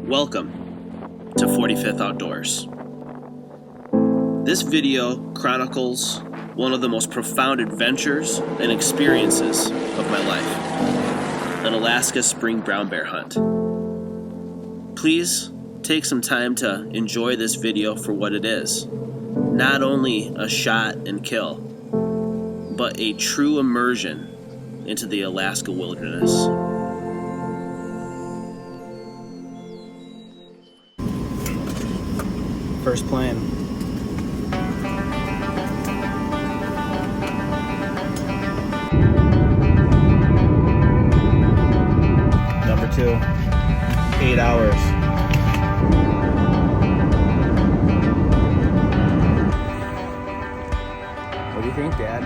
Welcome to 45th Outdoors. This video chronicles one of the most profound adventures and experiences of my life, an Alaska spring brown bear hunt. Please take some time to enjoy this video for what it is. Not only a shot and kill, but a true immersion into the Alaska wilderness. First plane. Number 2, 8 hours. What do you think, Dad?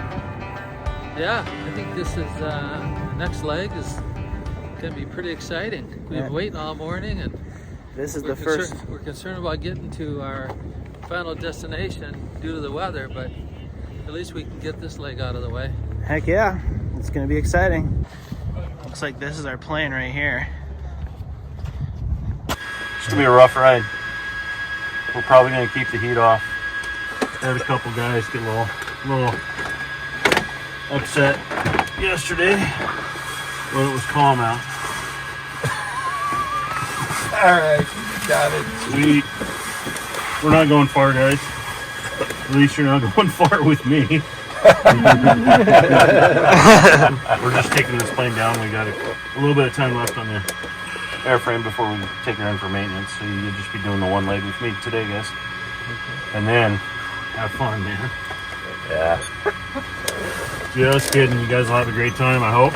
Yeah, I think this is the next leg is going to be pretty exciting. We've been waiting all morning, and this is the first. We're concerned about getting to our final destination due to the weather, but at least we can get this leg out of the way. Heck yeah, it's going to be exciting. Looks like this is our plane right here. It's gonna be a rough ride. We're probably gonna keep the heat off. Had a couple guys get a little upset yesterday when it was calm out. All right, got it. Sweet. We're not going far, guys. At least you're not going far with me. We're just taking this plane down. We got a little bit of time left on the airframe before we take her in for maintenance. So you'll just be doing the one leg with me today, guys. And then have fun, man. Yeah. Just kidding. You guys will have a great time, I hope.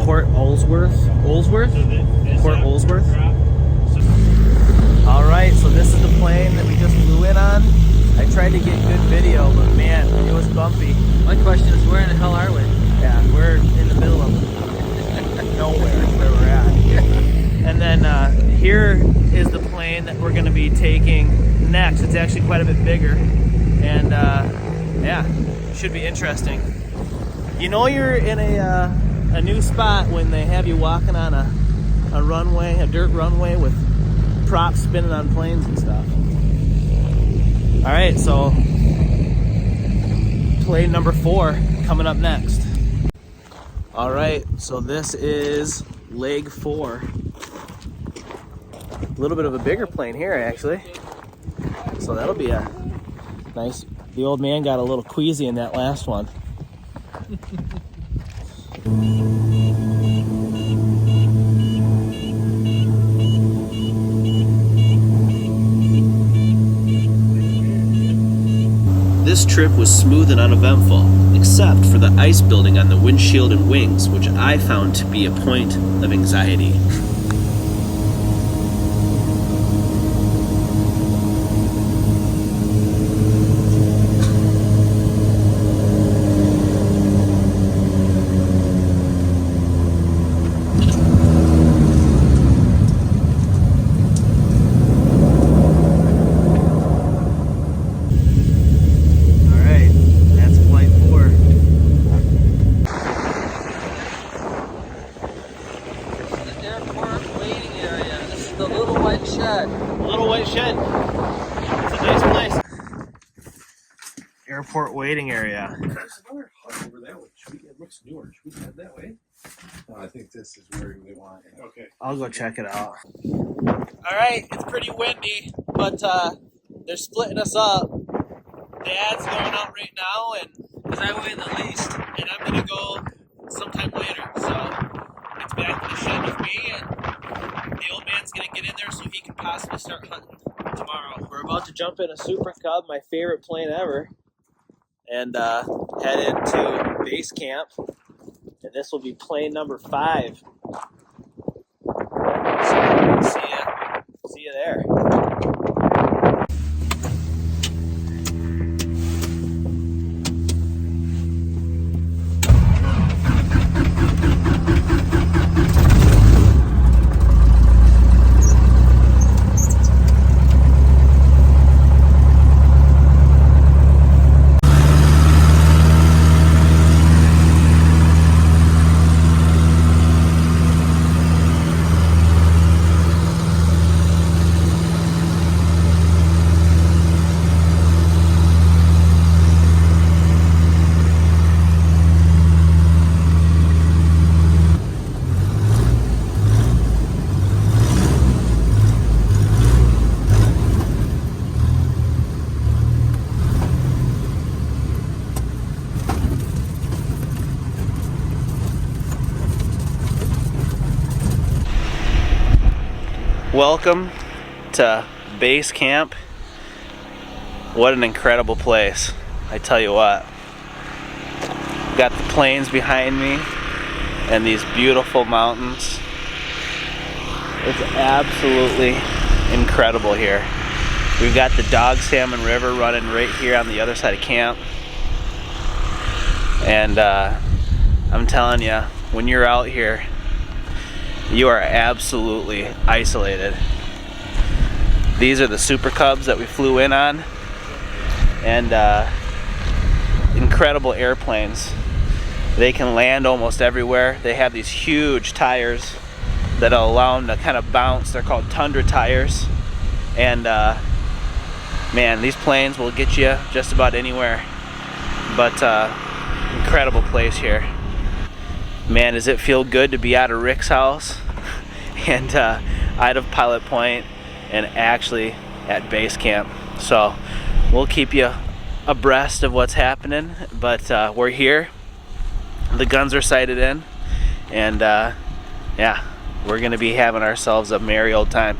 Port Olsworth. All right, so this is the plane that we just flew in on. I tried to get good video, but man, it was bumpy. My question is, where in the hell are we? Yeah, we're in the middle of nowhere where we're at. And then here is the plane that we're going to be taking next. It's actually quite a bit bigger, and yeah, should be interesting. You know, you're in a new spot when they have you walking on a runway, a dirt runway with props spinning on planes and stuff. All right, so plane number 4 coming up next. All right, so this is leg 4. A little bit of a bigger plane here, actually. So that'll be a nice. The old man got a little queasy in that last one. This trip was smooth and uneventful, except for the ice building on the windshield and wings, which I found to be a point of anxiety. Airport waiting area. There's another hut over that way. It looks newer. Should we head that way? No, I think this is where we want it. Okay. I'll go check it out. All right, it's pretty windy, but they're splitting us up. Dad's going out right now, and because I weigh the least, and I'm gonna go sometime later. So it's back to the shed with me, and the old man's gonna get in there so he can possibly start hunting tomorrow. We're about to jump in a Super Cub, my favorite plane ever, and head into base camp. And this will be plane number 5. So see you there. Welcome to base camp. What an incredible place. I tell you what. Got the plains behind me and these beautiful mountains. It's absolutely incredible here. We've got the Dog Salmon River running right here on the other side of camp. And I'm telling you, when you're out here, you are absolutely isolated. These are the Super Cubs that we flew in on, and incredible airplanes. They can land almost everywhere. They have these huge tires that'll allow them to kind of bounce. They're called Tundra tires, and man, these planes will get you just about anywhere. But incredible place here. Man, does it feel good to be out of Rick's house and out of Pilot Point and actually at base camp. So we'll keep you abreast of what's happening, but we're here. The guns are sighted in, and yeah, we're gonna be having ourselves a merry old time.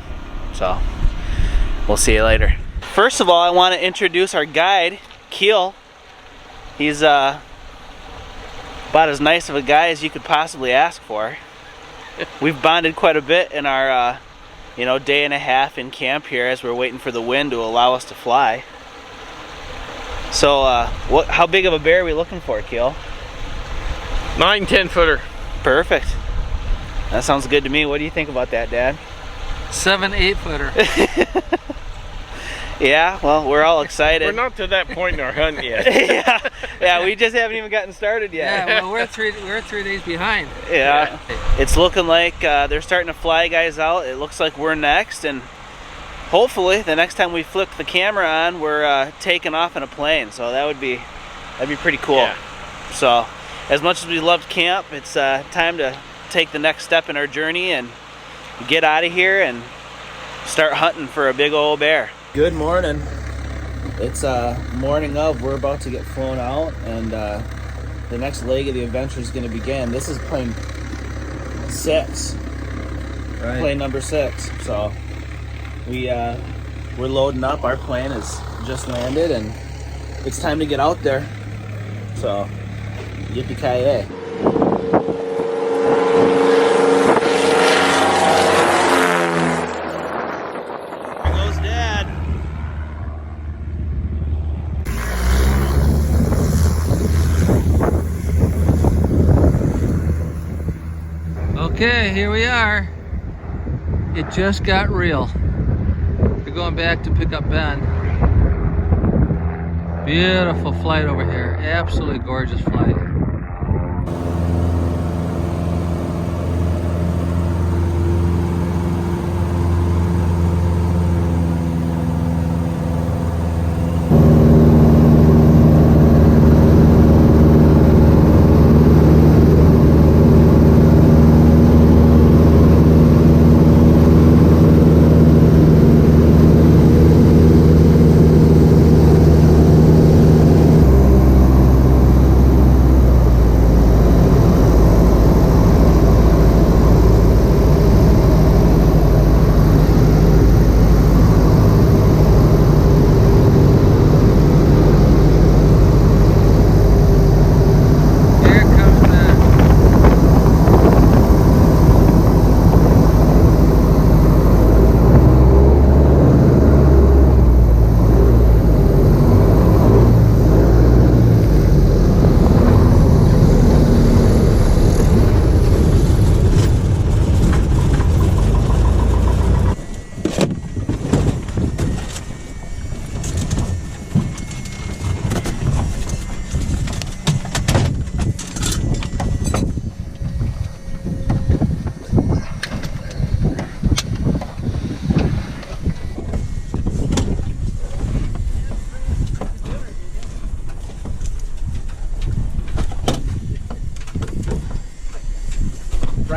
So we'll see you later. First of all, I want to introduce our guide, Keel. He's about as nice of a guy as you could possibly ask for. We've bonded quite a bit in our day and a half in camp here as we're waiting for the wind to allow us to fly. So how big of a bear are we looking for, Keel? 9 10-footer. Perfect. That sounds good to me. What do you think about that, Dad? 7 8-footer. Yeah, well, we're all excited. We're not to that point in our hunt yet. yeah, we just haven't even gotten started yet. Yeah, well, we're 3 days behind. Yeah. It's looking like they're starting to fly guys out. It looks like we're next, and hopefully the next time we flip the camera on, we're taking off in a plane. So that'd be pretty cool. Yeah. So as much as we loved camp, it's time to take the next step in our journey and get out of here and start hunting for a big old bear. Good morning. It's morning of. We're about to get flown out, and the next leg of the adventure is going to begin. This is plane 6, right? Plane number 6. So we're loading up. Our plane has just landed, and it's time to get out there. So yippee-ki-yay. Okay, here we are. It just got real. We're going back to pick up Ben. Beautiful flight over here. Absolutely gorgeous flight.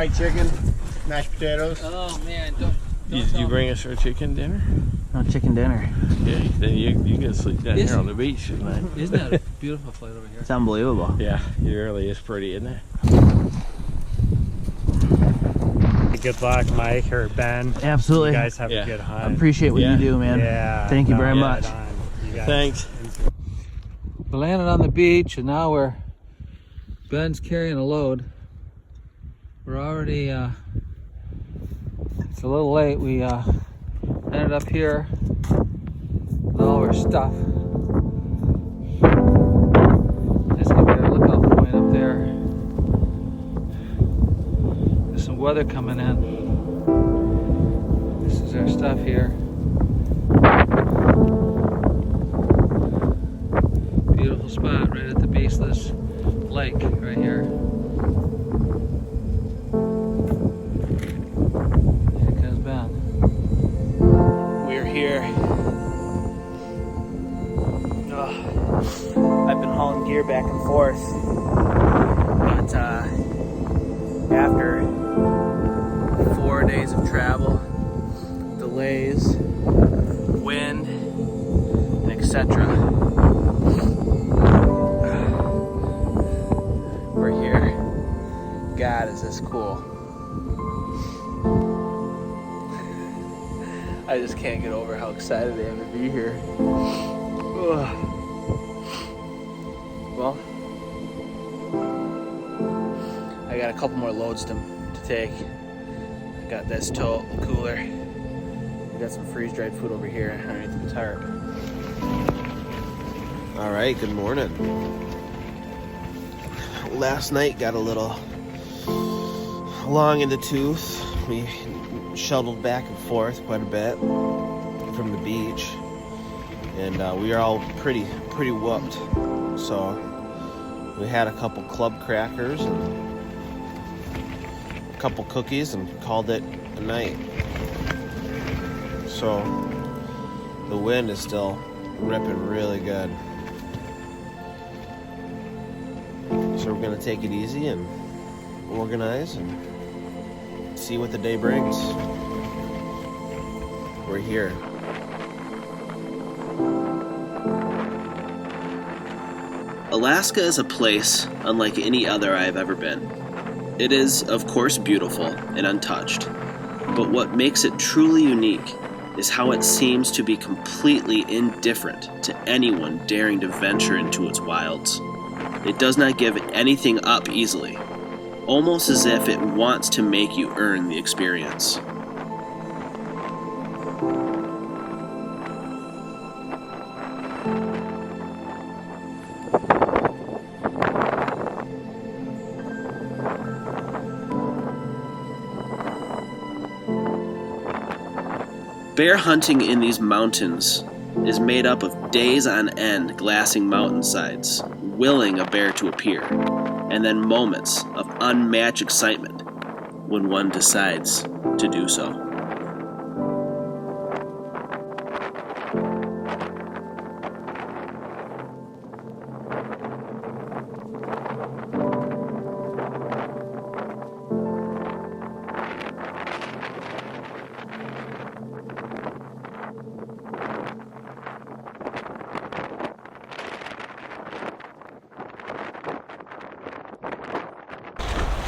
fried chicken, mashed potatoes. Oh man, don't You bring us our chicken dinner? No chicken dinner. Yeah, then you can sleep down Is- here on the beach tonight. Isn't that a beautiful flight over here? It's unbelievable. Yeah, it really is pretty, isn't it? Good luck, Mike or Ben. Absolutely. You guys have Yeah. a good I hunt. appreciate what Yeah. you do, man. Yeah. Thank you no, very yeah, much. right on. You guys- Thanks. We landed on the beach and now Ben's carrying a load. We're already, it's a little late. We ended up here with all our stuff. There's gonna be our lookout point up there. There's some weather coming in. This is our stuff here. Beautiful spot right at the base of this lake right here. Here comes Ben. We're here. Ugh. I've been hauling gear back and forth, but after 4 days of travel, delays, wind, and etc., we're here. God, is this cool. I just can't get over how excited I am to be here. Ugh. Well, I got a couple more loads to take. I got this tote, the cooler. We got some freeze-dried food over here underneath the tarp. All right, good morning. Last night got a little long in the tooth. We shuttled back and forth quite a bit from the beach, and we are all pretty whooped. So we had a couple club crackers and a couple cookies and called it a night. So the wind is still ripping really good. So we're gonna take it easy and organize and see what the day brings. We're here. Alaska is a place unlike any other I have ever been. It is, of course, beautiful and untouched, but what makes it truly unique is how it seems to be completely indifferent to anyone daring to venture into its wilds. It does not give anything up easily, almost as if it wants to make you earn the experience. Bear hunting in these mountains is made up of days on end glassing mountainsides, willing a bear to appear, and then moments of unmatched excitement when one decides to do so.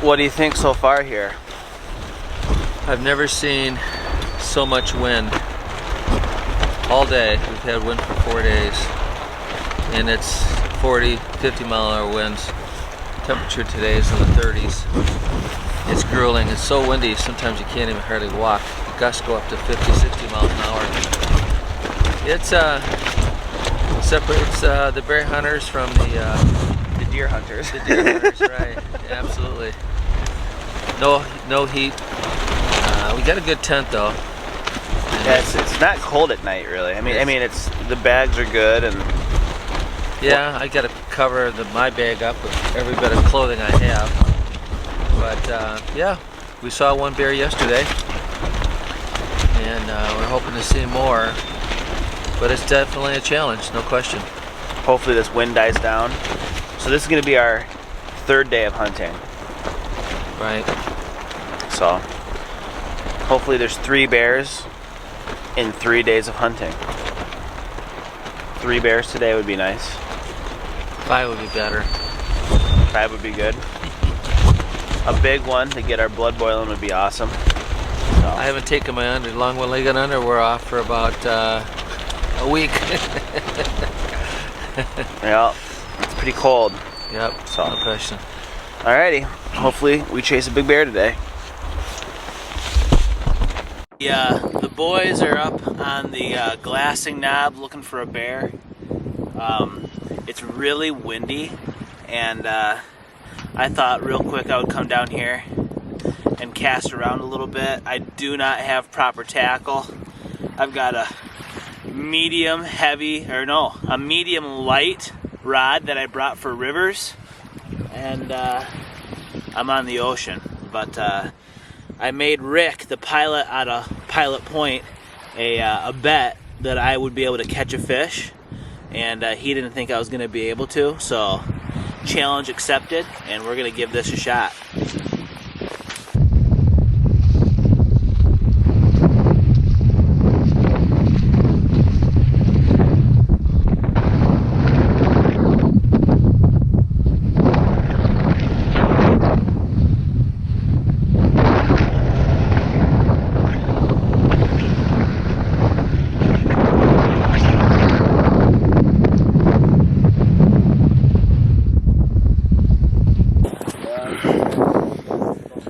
What do you think so far here? I've never seen so much wind all day. We've had wind for 4 days, and it's 40, 50 mile an hour winds. Temperature today is in the 30s. It's grueling. It's so windy, sometimes you can't even hardly walk. The gusts go up to 50, 60 miles an hour. It separates the bear hunters from the Deer hunters. The deer hunters, right? Absolutely. No heat. We got a good tent though. Yeah, it's not cold at night, really. I mean, it's the bags are good, and yeah, I got to cover my bag up with every bit of clothing I have. But yeah, we saw one bear yesterday, and we're hoping to see more. But it's definitely a challenge, no question. hopefully this wind dies down. So this is going to be our third day of hunting. Right. So hopefully there's 3 bears in 3 days of hunting. 3 bears today would be nice. 5 would be better. 5 would be good. A big one to get our blood boiling would be awesome. So. I haven't taken my long-legged underwear off for about a week. Yeah, it's pretty cold. Yep, So. no question. Alrighty, hopefully we chase a big bear today. Yeah, the boys are up on the glassing knob looking for a bear. It's really windy, and I thought real quick I would come down here and cast around a little bit. I do not have proper tackle. I've got a medium light rod that I brought for rivers, and I'm on the ocean. But I made Rick, the pilot out of Pilot Point, a bet that I would be able to catch a fish, and he didn't think I was going to be able to, so challenge accepted, and we're going to give this a shot.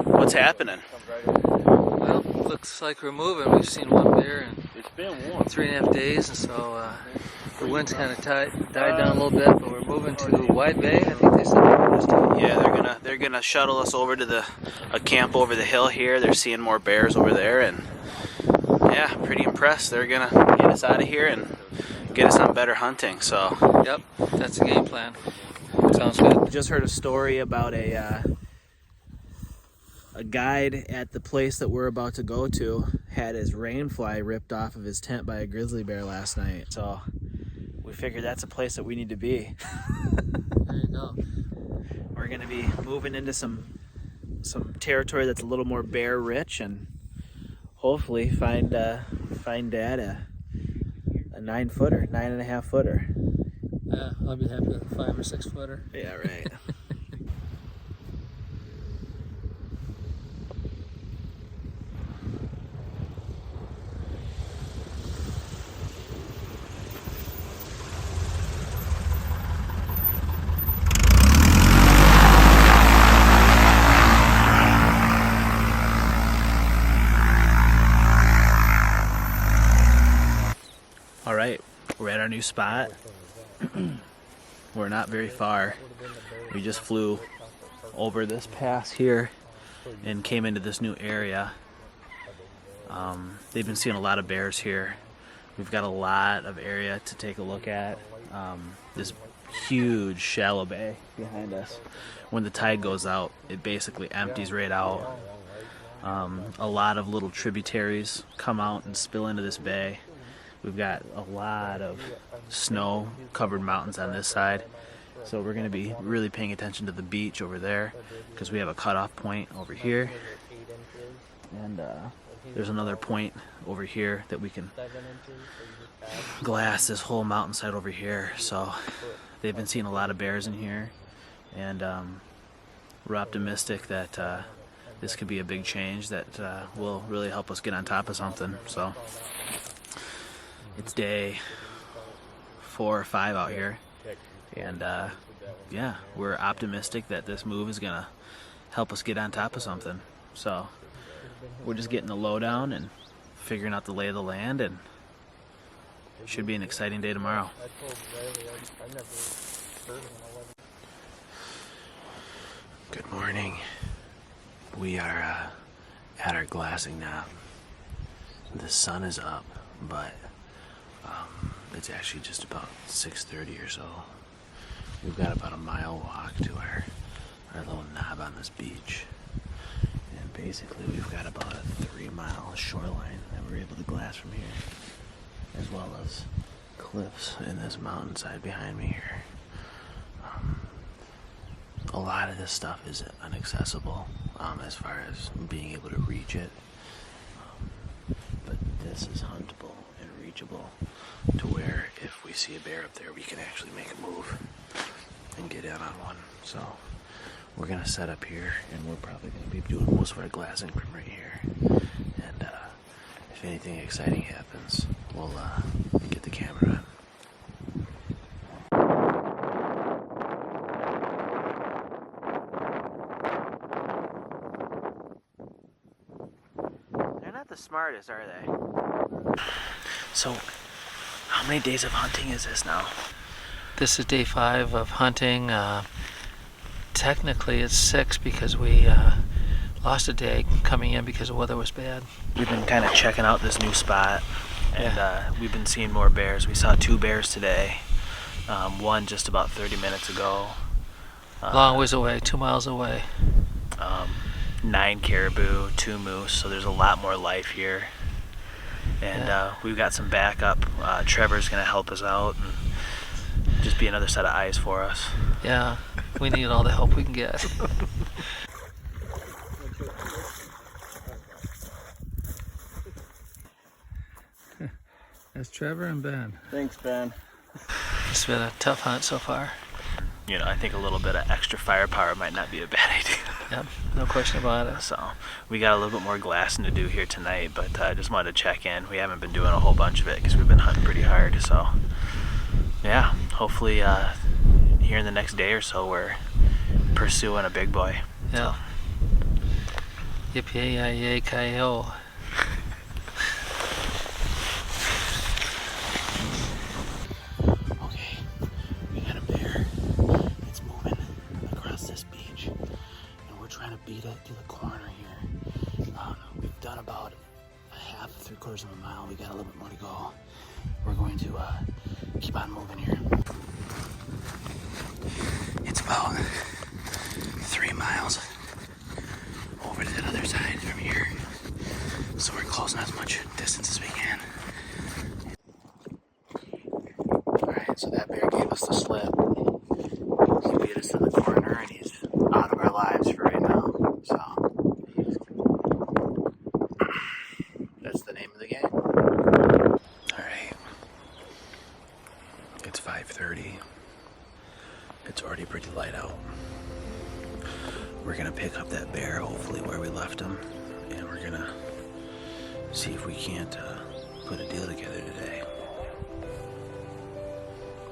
What's happening? Well, looks like we're moving. We've seen one bear in It's been warm. 3.5 days, and so the wind's kind of died down a little bit, but we're moving to Wide Bay. I think they said they were just Yeah, they're gonna shuttle us over to a camp over the hill here. They're seeing more bears over there, and yeah, pretty impressed. They're gonna get us out of here and get us on better hunting. So Yep, that's the game plan. Sounds good. Just heard a story about a guide at the place that we're about to go to had his rain fly ripped off of his tent by a grizzly bear last night. So we figured that's a place that we need to be. There you go. We're gonna be moving into some territory that's a little more bear rich, and hopefully find Dad a 9-footer, 9.5-footer. Yeah, I'll be happy with a 5 or 6 footer. Yeah, right. All right, we're at our new spot. We're not very far. We just flew over this pass here and came into this new area. They've been seeing a lot of bears here. We've got a lot of area to take a look at. This huge shallow bay behind us. When the tide goes out, it basically empties right out. A lot of little tributaries come out and spill into this bay. We've got a lot of snow-covered mountains on this side, so we're going to be really paying attention to the beach over there because we have a cutoff point over here, and there's another point over here that we can glass this whole mountainside over here. So they've been seeing a lot of bears in here, and we're optimistic that this could be a big change that will really help us get on top of something. So it's day 4 or 5 out here, and yeah, we're optimistic that this move is gonna help us get on top of something. So we're just getting the lowdown and figuring out the lay of the land, and it should be an exciting day tomorrow. Good morning. We are at our glassing now. The sun is up, but it's actually just about 6:30 or so. We've got about a mile walk to our little knob on this beach. And basically we've got about a 3-mile shoreline that we're able to glass from here, as well as cliffs in this mountainside behind me here. A lot of this stuff is inaccessible. as far as being able to reach it. But this is huntable and reachable to where if we see a bear up there, we can actually make a move and get in on one. So we're gonna set up here, and we're probably gonna be doing most of our glassing from right here. And if anything exciting happens, we'll get the camera on. They're not the smartest, are they? So, how many days of hunting is this now? This is day 5 of hunting. Technically it's 6 because we lost a day coming in because the weather was bad. We've been kind of checking out this new spot, and we've been seeing more bears. We saw 2 bears today, one just about 30 minutes ago. Long ways away, 2 miles away. 9 caribou, 2 moose, so there's a lot more life here. And we've got some backup. Trevor's gonna help us out and just be another set of eyes for us. Yeah, we need all the help we can get. That's Trevor and Ben. Thanks, Ben. It's been a tough hunt so far. You know, I think a little bit of extra firepower might not be a bad idea. Yep, no question about it. So we got a little bit more glassing to do here tonight, but I just wanted to check in. We haven't been doing a whole bunch of it because we've been hunting pretty hard. So yeah, hopefully here in the next day or so we're pursuing a big boy. Yeah. Yippee-yi-yi-ki-yo. Okay, we got a bear. It's moving across this beach, and we're trying to beat it to the corner here. We've done about a half, 3/4 of a mile. We got a little bit more to go. We're going to keep on moving here. It's about 3 miles over to the other side from here, so we're closing as much distance as we can. Alright, so that bear gave us the slip. He beat us to the corner, and he's out of our lives for right now. So that's the name of the game. Alright. It's 5:30. It's already pretty light out. We're gonna pick up that bear, hopefully where we left him, and we're gonna see if we can't put a deal together today.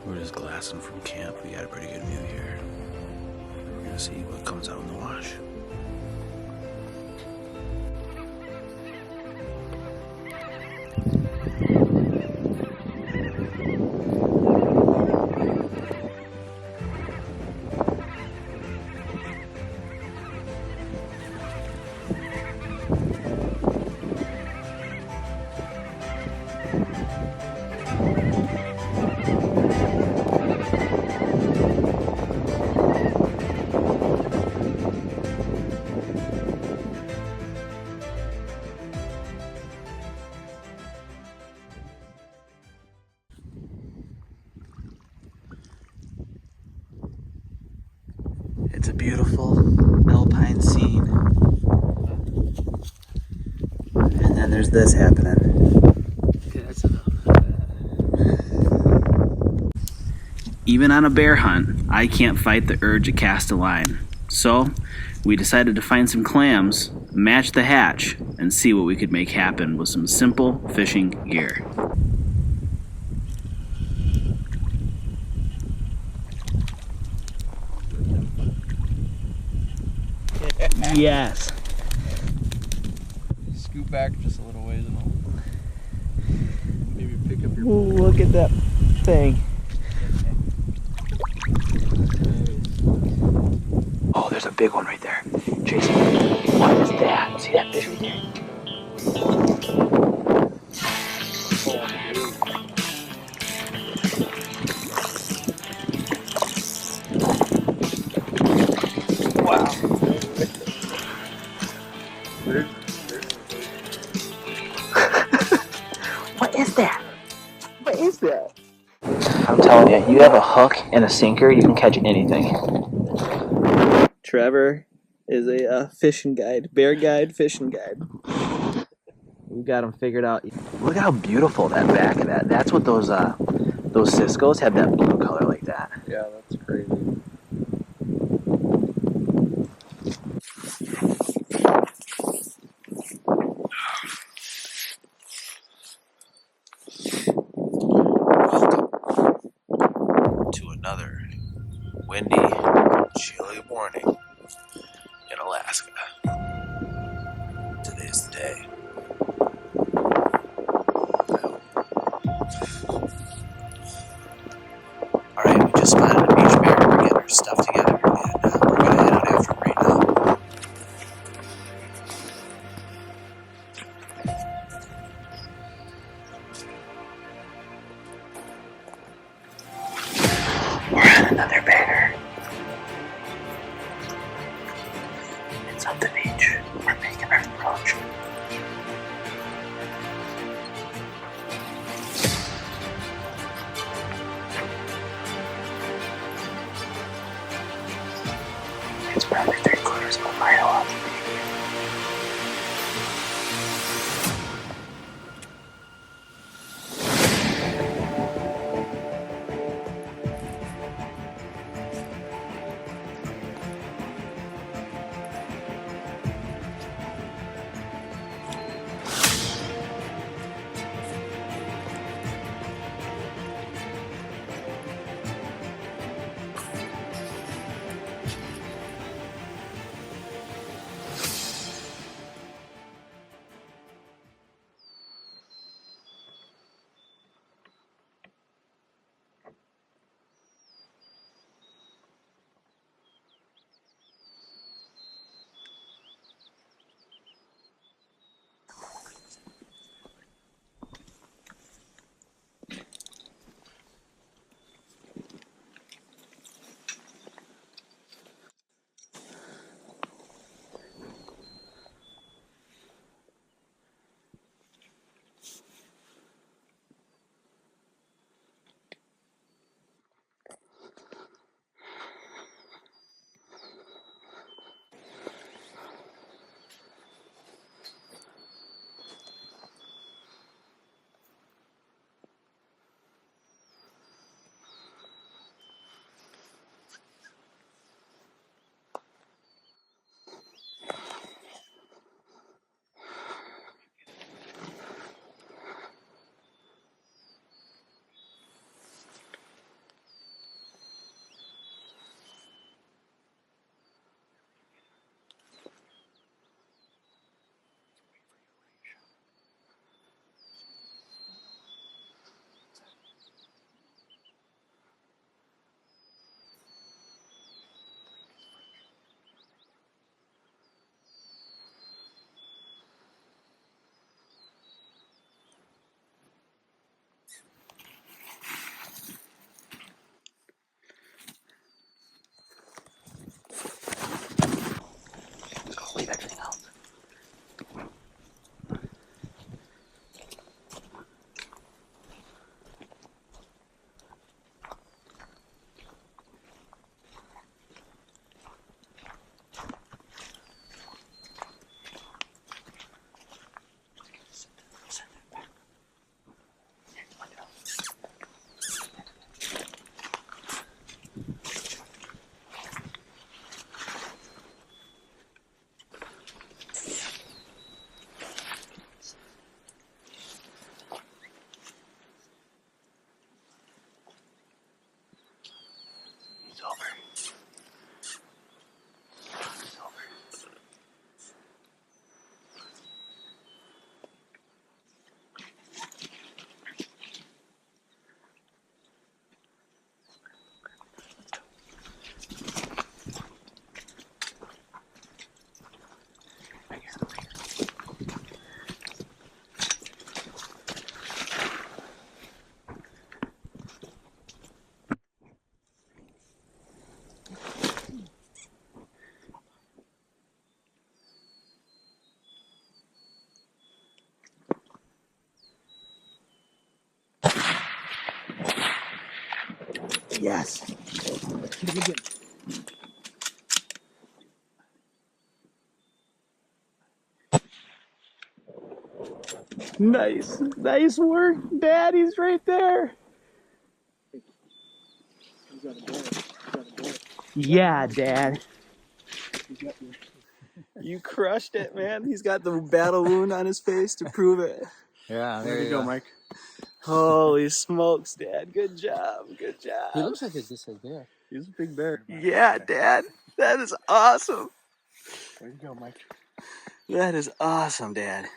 We're just glassing from camp. We got a pretty good view here. We're gonna see what comes out in the wash. It's a beautiful alpine scene. And then there's this happening. Okay, that's enough. Even on a bear hunt, I can't fight the urge to cast a line. So, we decided to find some clams, match the hatch, and see what we could make happen with some simple fishing gear. Yes. Scoot back just a little ways and I'll maybe pick up your Ooh, look at that thing. Oh, there's a big one right there. Jason, what is that? See that fish right there? What is that? What is that? I'm telling you, you have a hook and a sinker, you can catch anything. Trevor is a fishing guide, bear guide, fishing guide. We've got them figured out. Look at how beautiful that back of that. That's what those Cisco's have, that blue color like that. Yeah, that's crazy. To another windy, chilly morning in Alaska. Today's the day. Alright, we just spotted a beach bear. We're getting our stuff together, and we're gonna head out after him right now. We're on another bear. It's up the beach. We're making our approach. It's probably 3/4 of a mile off the beach. Leave everything else. He's over. He's over. Yes. Nice. Nice work, Dad. He's right there. Yeah, Dad. You crushed it, man. He's got the battle wound on his face to prove it. Yeah, There you go, Mike. Holy smokes, Dad. Good job. Good job. He looks like a decent bear. He's a big bear. Yeah, Dad. That is awesome. There you go, Mike. That is awesome, Dad.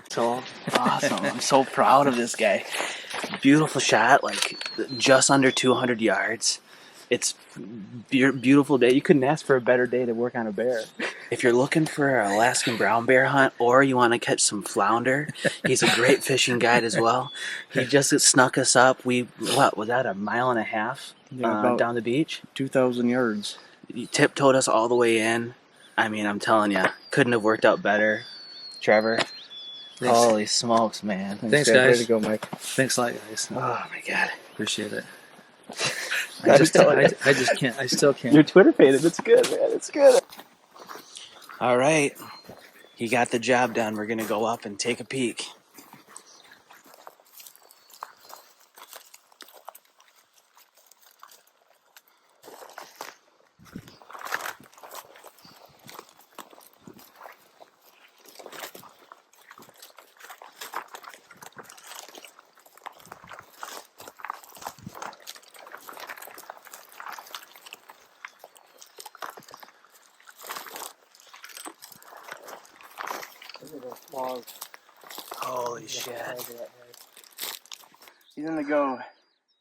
So awesome. I'm so proud of this guy. Beautiful shot, like just under 200 yards. It's beautiful day. You couldn't ask for a better day to work on a bear. If you're looking for an Alaskan brown bear hunt or you want to catch some flounder, he's a great fishing guide as well. He just snuck us up. What was that, a mile and a half down the beach? 2,000 yards. He tiptoed us all the way in. I mean, I'm telling you, couldn't have worked out better. Trevor, Thanks. Holy smokes, man. Thanks, Way guys. to go, Mike. Thanks a lot, guys. Oh my God. Appreciate it. I just can't. I still can't. You're Twitter faded. It's good, man. It's good. All right. He got the job done. We're going to go up and take a peek. Holy shit. He's gonna go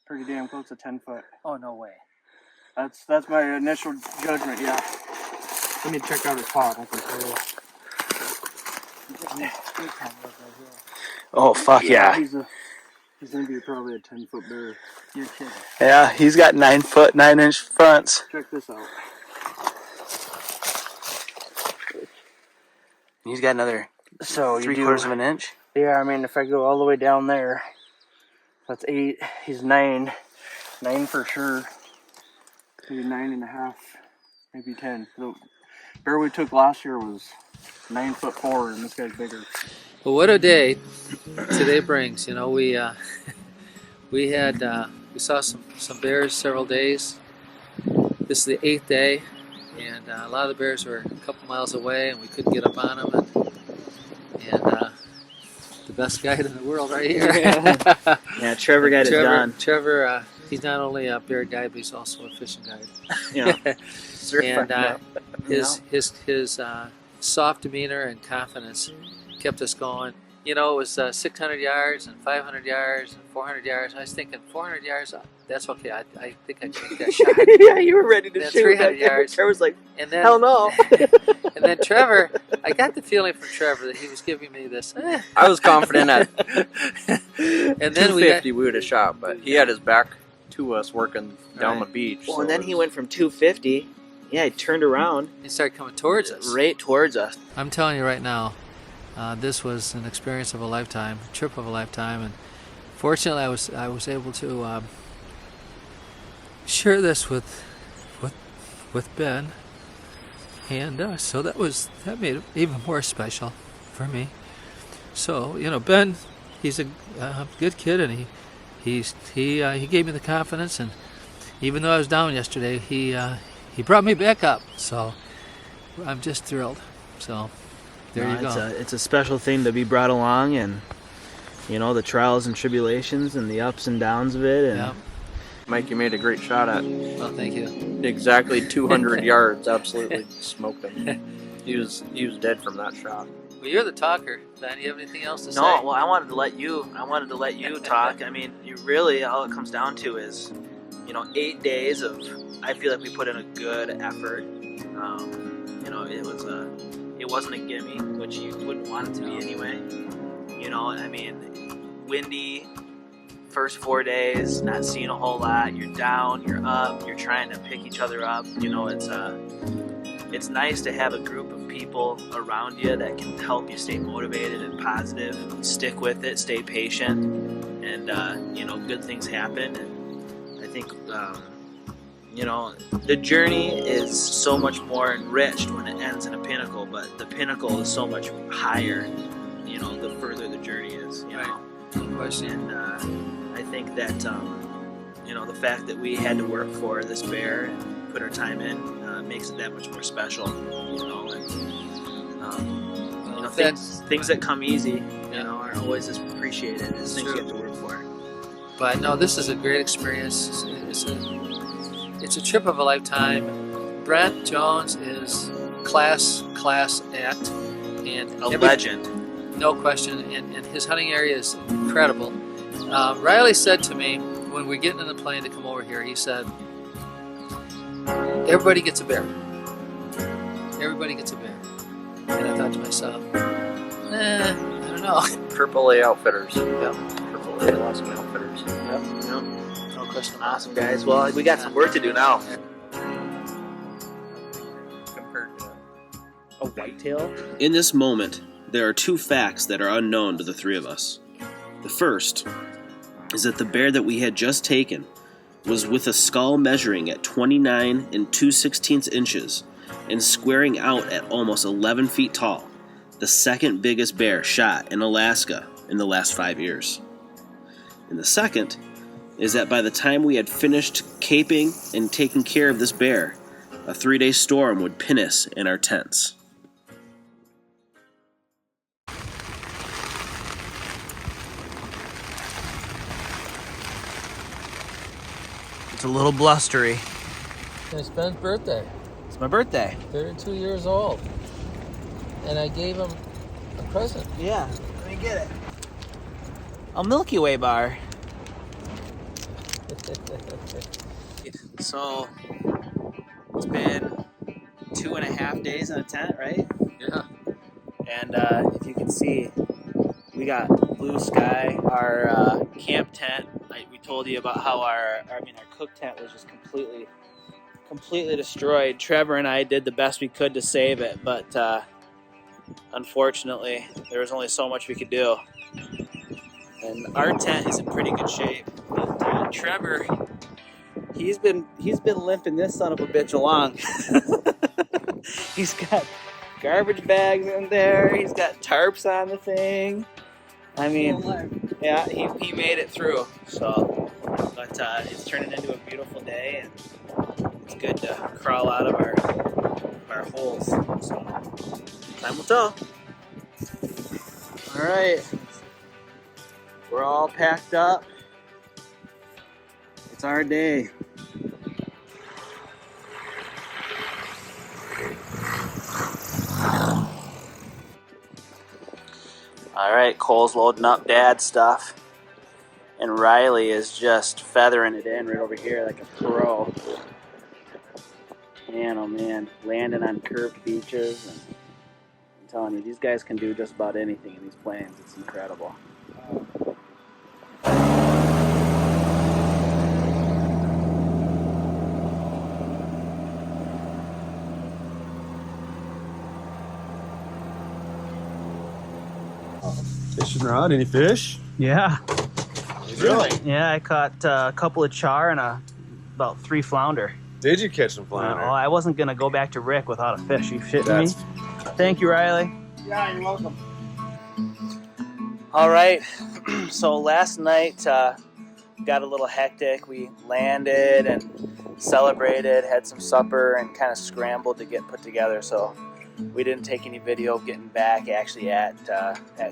pretty damn close to 10 foot. Oh, no way. That's my initial judgment, yeah. Let me check out his pod, I can tell you. Oh, fuck yeah. He's gonna be probably a 10-foot bear. You're kidding. Yeah, he's got 9 foot, 9 inch fronts. Check this out. He's got another So you 3/4 of an inch. Yeah, I mean, if I go all the way down there, that's 8. He's 9. 9 for sure. Maybe 9.5. Maybe 10. The bear we took last year was 9'4", and this guy's bigger. Well, what a day today brings. You know, we saw some bears several days. This is the 8th day, and a lot of the bears were a couple miles away, and we couldn't get up on them. And the best guide in the world right here. Yeah, Trevor got it done. Trevor, he's not only a bear guide, but he's also a fishing guide. Yeah. And his soft demeanor and confidence kept us going. You know, it was 600 yards and 500 yards and 400 yards. I was thinking 400 yards, that's okay. I think I took that shot. Yeah, you were ready to Then shoot. 300 yards. Trevor was like, And then, hell no. And then Trevor, I got the feeling from Trevor that he was giving me this. I was confident at And then 250 we would have shot, but he had his back to us working down the beach. Well, so and then it he was- went from 250. Yeah, he turned around he started coming towards us. right towards us. I'm telling you right now, this was an experience of a lifetime, a trip of a lifetime, and fortunately, I was able to share this with Ben, and so that made it even more special for me. So you know, Ben, he's a good kid, and he gave me the confidence, and even though I was down yesterday, he brought me back up. So I'm just thrilled. So. There you go. It's a special thing to be brought along, and you know the trials and tribulations and the ups and downs of it. And Yeah. Mike, you made a great shot at Well, thank you. exactly 200 yards. Absolutely smoked him. He was dead from that shot. Well, you're the talker, Ben. Do you have anything else to say? no, well, I wanted to let you talk. I mean, you really all it comes down to is, 8 days of. I feel like we put in a good effort. It wasn't a gimme, which you wouldn't want it to be anyway. I mean, windy, first 4 days, not seeing a whole lot. You're down, you're up, you're trying to pick each other up. It's nice to have a group of people around you that can help you stay motivated and positive, stick with it, stay patient, and good things happen. And I think the journey is so much more enriched when it ends in a pinnacle, but the pinnacle is so much higher, the further the journey is. question. And I think that you know, the fact that we had to work for this bear and put our time in makes it that much more special. You know, and you know, things that come easy, you know, are always as appreciated as things you have to work for. But no, this is a great experience. It's a trip of a lifetime. Brent Jones is class act, and A legend. no question. And his hunting area is incredible. Riley said to me when we're getting in the plane to come over here, he said, "Everybody gets a bear. Everybody gets a bear." And I thought to myself, I don't know. Purple A Outfitters. Yep. Purple A Alaskan Outfitters. Yep. No question. Awesome, guys. Well, we got some work to do now. Compared to A whitetail? In this moment, there are two facts that are unknown to the three of us. The first is that the bear that we had just taken was with a skull measuring at 29 2/16 inches and squaring out at almost 11 feet tall, the second biggest bear shot in Alaska in the last 5 years. And the second is that by the time we had finished caping and taking care of this bear, a 3-day storm would pin us in our tents. It's a little blustery. It's Ben's birthday. It's my birthday. 32 years old. And I gave him a present. Yeah, let me get it. A Milky Way bar. So, it's been 2.5 days in a tent, right? Yeah. And if you can see, we got blue sky. Our camp tent, we told you about how our cook tent was just completely destroyed. Trevor and I did the best we could to save it, but unfortunately, there was only so much we could do. And our tent is in pretty good shape. But Trevor, he's been limping this son of a bitch along. He's got garbage bags in there. He's got tarps on the thing. I mean, yeah, he made it through. So, but it's turning into a beautiful day, and it's good to crawl out of our holes. So, time will tell. All right, we're all packed up. It's our day. All right, Cole's loading up Dad's stuff, and Riley is just feathering it in right over here like a pro. Man, oh man, landing on curved beaches. And I'm telling you, these guys can do just about anything in these plains. It's incredible. Fishing rod, any fish? Yeah. Really? Yeah, I caught a couple of char and about 3 flounder. Did you catch some flounder? I wasn't gonna go back to Rick without a fish. You shitting me? Thank you, Riley. Yeah, you're welcome. All right. So last night got a little hectic. We landed and celebrated, had some supper, and kind of scrambled to get put together. So we didn't take any video getting back actually at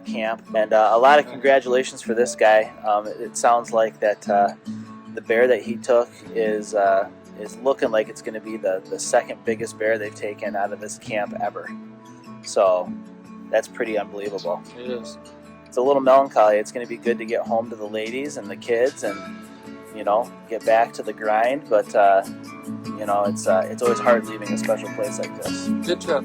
camp. And a lot of congratulations for this guy. It sounds like that the bear that he took is looking like it's going to be the second biggest bear they've taken out of this camp ever. So that's pretty unbelievable. It is. It's a little melancholy. It's going to be good to get home to the ladies and the kids and, you know, get back to the grind. But, you know, it's always hard leaving a special place like this. Good trip.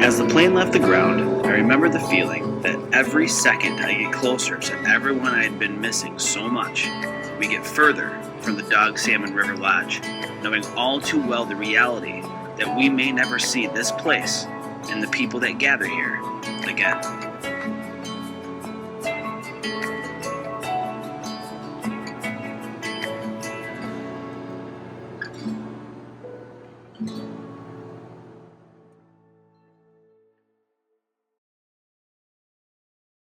As the plane left the ground, I remember the feeling that every second I get closer to everyone I had been missing so much, we get further from the Dog Salmon River Lodge, knowing all too well the reality that we may never see this place and the people that gather here again.